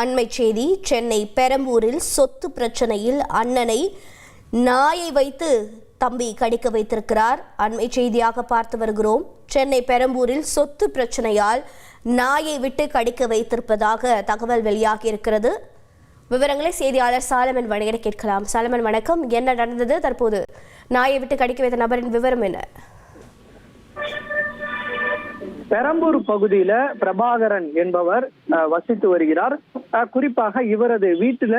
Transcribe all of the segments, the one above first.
அண்மை செய்தி. சென்னை பெரம்பூரில் சொத்து பிரச்சனையில் அண்ணனை நாயை வைத்து தம்பி கடிக்க வைத்திருக்கிறார். அண்மை செய்தியாக பார்த்து வருகிறோம். சென்னை பெரம்பூரில் சொத்து பிரச்சனையால் நாயை விட்டு கடிக்க வைத்திருப்பதாக தகவல் வெளியாகி இருக்கிறது. விவரங்களை செய்தியாளர் சாலமன் வணிகரை கேட்கலாம். சாலமன் வணக்கம். என்ன நடந்தது? தற்போது நாயை விட்டு கடிக்க வைத்த நபரின் விவரம் என்ன? பெரம்பூர் பகுதியில பிரபாகரன் என்பவர் வசித்து வருகிறார். குறிப்பாக இவரது வீட்டுல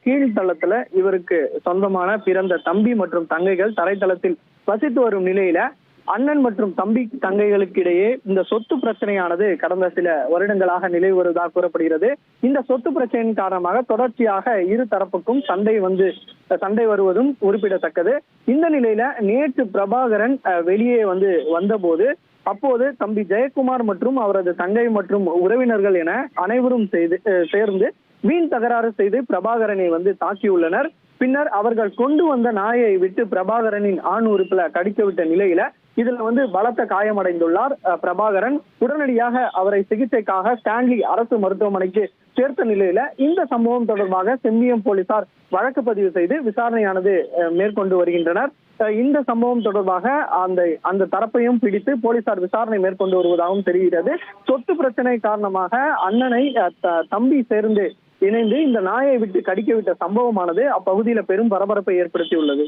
கீழ்த்தளத்துல இவருக்கு சொந்தமான பிறந்த தம்பி மற்றும் தங்கைகள் தரைத்தளத்தில் வசித்து வரும் நிலையில அண்ணன் மற்றும் தம்பி தங்கைகளுக்கு இடையே இந்த சொத்து பிரச்சனையானது கடந்த சில வருடங்களாக நிலவி வருவதாக கூறப்படுகிறது. இந்த சொத்து பிரச்சனையின் காரணமாக தொடர்ச்சியாக இரு தரப்புக்கும் சண்டை வருவதும் குறிப்பிடத்தக்கது. இந்த நிலையில நேற்று பிரபாகரன் வெளியே வந்தபோது அப்போது தம்பி ஜெயக்குமார் மற்றும் அவரது தங்கை மற்றும் உறவினர்கள் என அனைவரும் சேர்ந்து வீண் தகராறு செய்து பிரபாகரனை தாக்கியுள்ளனர். பின்னர் அவர்கள் கொண்டு வந்த நாயை விட்டு பிரபாகரனின் ஆண் உறுப்புல கடித்துவிட்ட நிலையில இதுல பலத்த காயமடைந்துள்ளார் பிரபாகரன். உடனடியாக அவரை சிகிச்சைக்காக ஸ்டான்லி அரசு மருத்துவமனைக்கு சேர்த்த நிலையில இந்த சம்பவம் தொடர்பாக செம்பியம் போலீசார் வழக்கு பதிவு செய்து விசாரணையானது மேற்கொண்டு வருகின்றனர். இந்த சம்பவம் தொடர்பாக அந்த தரப்பையும் பிடித்து போலீசார் விசாரணை மேற்கொண்டு வருவதாகவும் தெரிகிறது. சொத்து பிரச்சனை காரணமாக அண்ணனை தம்பி சேர்ந்து இணைந்து இந்த நாயை விட்டு கடிக்க விட்ட சம்பவமானது அப்பகுதியில பெரும் பரபரப்பை ஏற்படுத்தியுள்ளது.